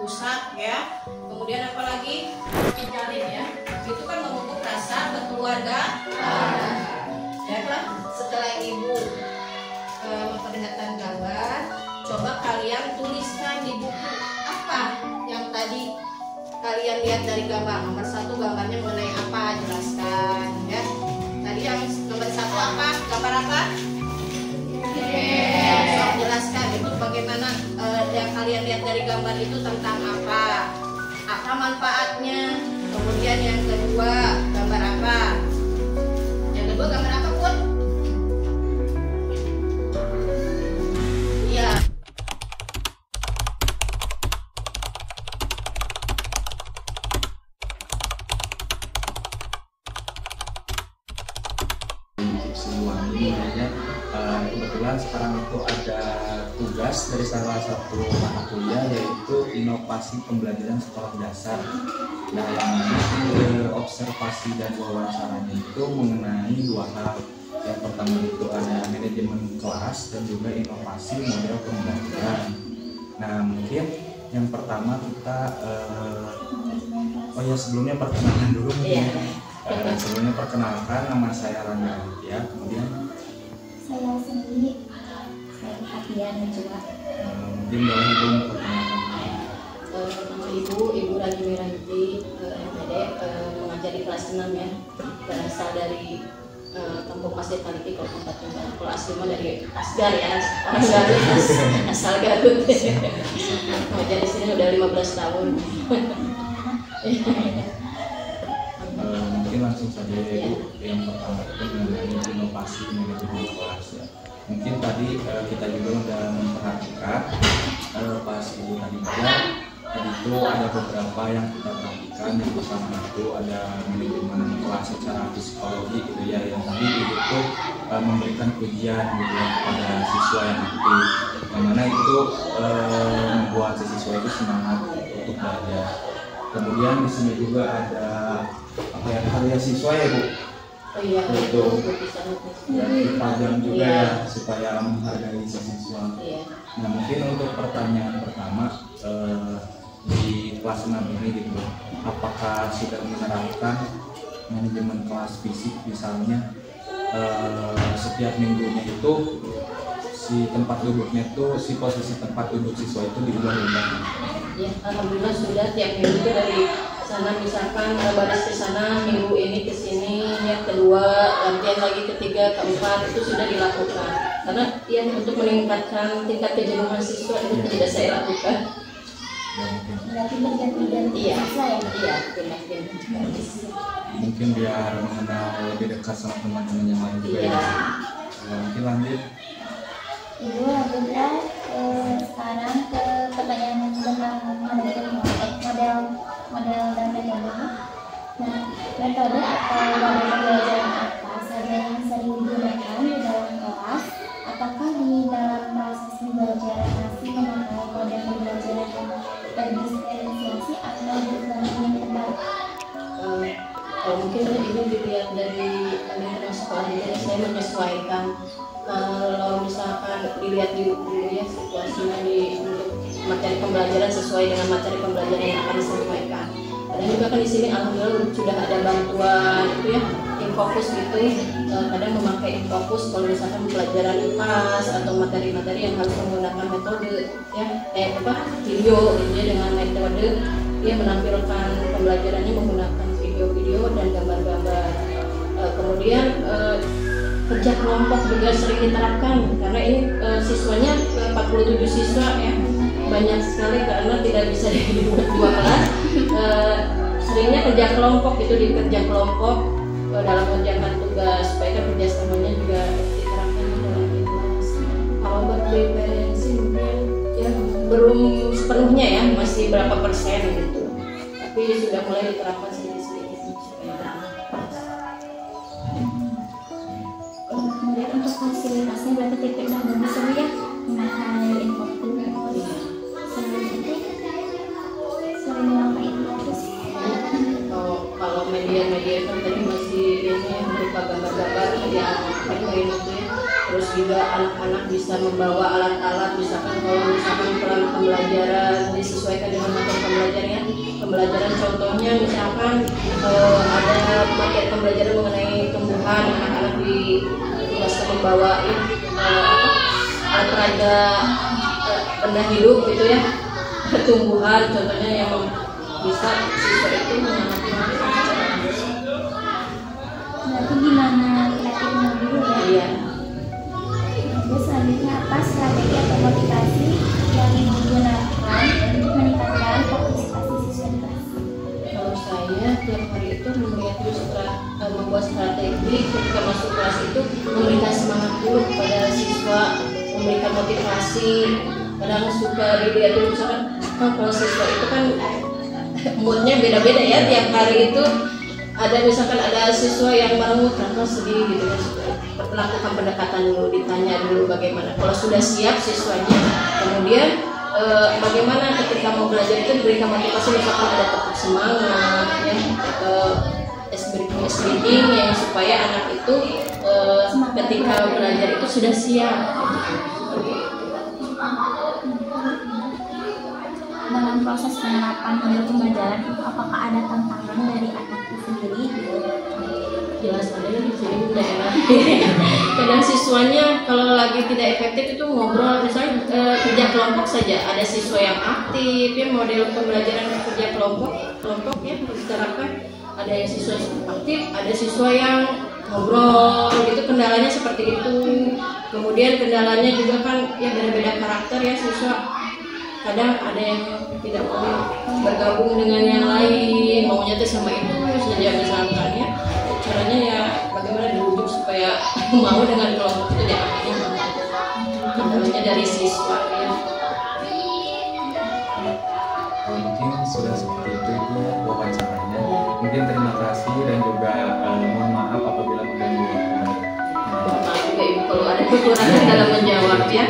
pusat ya. Kemudian apa lagi? Jalin ya. Itu kan memupuk rasa berkeluarga. Ya kan? Setelah ibu memperlihatkan gambar, coba kalian tuliskan di buku apa yang tadi kalian lihat dari gambar. Nomor 1 gambarnya mengenai apa, jelaskan ya. Tadi yang nomor 1 apa? Gambar apa? So, jelaskan itu bagaimana yang kalian lihat dari gambar itu tentang apa manfaatnya. Kemudian yang kedua gambar apa? Yang kedua gambar apa Put? Iya. Kebetulan sekarang itu ada tugas dari salah satu mata kuliah yaitu inovasi pembelajaran sekolah dasar. Nah, yang observasi dan wawancaranya itu mengenai 2 hal. Yang pertama itu ada manajemen kelas dan juga inovasi model pembelajaran. Nah, mungkin yang pertama kita sebelumnya perkenalkan dulu mungkin. Sebelumnya perkenalkan, nama saya Rangga ya. Kemudian saya sendiri, saya Hatian Najwa. Mungkin boleh Ibu memperkenalkan. Nama Ibu Rani Meranti, MPD, mengajar di kelas 6 ya. Berasal dari Kampung Pasir Kaliki, Kabupaten Tunggal. Kalau asli mah dari Asgar ya, orang Garut, asal Garut. Mengajar di sini udah 15 tahun. Mungkin langsung saja ya Ibu. Yang pertama itu mengenai inovasi manajemen kelas ya. Mungkin tadi kita juga sudah memperhatikan pas Ibu tadi bilang tadi itu ada beberapa yang kita perhatikan. Yang pertama itu ada manajemen kelas secara psikologi gitu ya, yang tadi Ibu itu memberikan pujian gitu ya kepada siswa yang aktif, yang mana itu membuat siswa itu semangat untuk belajar. Kemudian di sini juga ada karya siswa ya Bu. Oh iya, itu dipajang juga ya supaya menghargai siswa. Iya. Nah, mungkin untuk pertanyaan pertama di kelas 6 ini gitu, apakah sudah menerapkan manajemen kelas fisik misalnya setiap minggunya itu si tempat duduknya itu, si posisi tempat duduk siswa itu diubah-ubah? Ya, alhamdulillah sudah tiap minggu dari sana, misalkan baris ke sana, minggu ini ke sini, ya kedua, gantian lagi ketiga, keempat, itu sudah dilakukan. Karena ya untuk meningkatkan tingkat kejenuhan siswa itu tidak saya lakukan. Berarti berganti-ganti siswa ya? Iya, ganti-ganti. Mungkin biar mengenal lebih dekat sama teman-teman yang lain juga ya. Mungkin lanjut. Ibu lanjutkan sekarang ke pertanyaan tentang model dan metode. Nah, metode atau model pembelajaran apa saja yang sering digunakan di dalam kelas? Apakah di dalam proses pembelajaran masih memakai model pembelajaran yang terdiferensiasi atau berbanding terbalik? Kalau mungkin ini dilihat dari sekolah ini, saya menyesuaikan. Kalau misalkan dilihat di dulu ya situasinya untuk materi pembelajaran sesuai dengan materi pembelajaran yang akan disampaikan. Dan juga kan di sini alhamdulillah sudah ada bantuan itu ya, Infocus gitu. Kadang memakai Infocus kalau misalkan pelajaran IPAS atau materi-materi yang harus menggunakan metode ya video gitu ya, dengan metode dia menampilkan pembelajarannya menggunakan video-video dan gambar-gambar. Kemudian kerja kelompok juga sering diterapkan karena ini siswanya 47 siswa ya, banyak sekali karena tidak bisa dibuat 2 kelas. Seringnya kerja kelompok itu di kerja kelompok dalam mengerjakan tugas supaya kerjasamanya juga diterapkan di dalam kelas. Kalau berpreferensi mungkin ya belum sepenuhnya ya, masih berapa persen gitu, tapi sudah mulai diterapkan sedikit-sedikit. Kemudian untuk fasilitasnya berarti titik udah bagus ya, memakai Infocus. Selain itu selain memakai Infocus, kalau media kan tadi masih ini berupa gambar-gambar yang paling itu ya. terus juga anak-anak bisa membawa alat-alat, misalkan kalau misalkan peran pembelajaran disesuaikan dengan materi pembelajaran contohnya misalkan ada materi pembelajaran mengenai tumbuhan, anak-anak ditugaskan membawa alat peraga benda hidup gitu ya, tumbuhan contohnya yang bisa siswa itu mengamati berarti gimana kreatifnya dulu ya? iya. Terus selanjutnya apa strategi atau motivasi yang digunakan untuk meningkatkan partisipasi siswa di kelas? Kalau saya tiap hari itu melihat membuat strategi ketika masuk kelas itu memberikan semangat dulu kepada siswa, memberikan motivasi. Kadang suka dilihat dulu misalkan kalau siswa itu kan moodnya beda-beda ya tiap hari itu. Ada misalkan ada siswa yang merengut karena sedih gitu ya, lakukan pendekatan dulu, ditanya dulu bagaimana. Kalau sudah siap siswanya, kemudian bagaimana ketika mau belajar itu diberikan motivasi, misalkan ada tepuk semangat ya, speaking yang supaya anak itu ketika belajar itu sudah siap. Dalam proses penerapan model pembelajaran itu apakah ada tantangan dari anak itu sendiri? Jelas ada yang di sini udah enak. Kadang siswanya kalau lagi tidak efektif itu ngobrol, misalnya kerja kelompok saja, ada siswa yang aktif ya, model pembelajaran kerja kelompok ya diterapkan. Ada yang siswa aktif, ada siswa yang ngobrol gitu, kendalanya seperti itu. Kemudian kendalanya juga kan ya beda-beda karakter ya siswa. Kadang ada yang tidak mau bergabung dengan yang lain, maunya tuh sama itu saja misalkan ya. Caranya ya bagaimana dibujuk supaya mau dengan kelompok itu diakhirnya kendalanya dari siswa ya. Mungkin sudah seperti itu Bu wawancaranya. Mungkin terima kasih dan juga mohon maaf apabila mengganggu. Maaf juga Ibu kalau ada kekurangan dalam menjawab ya.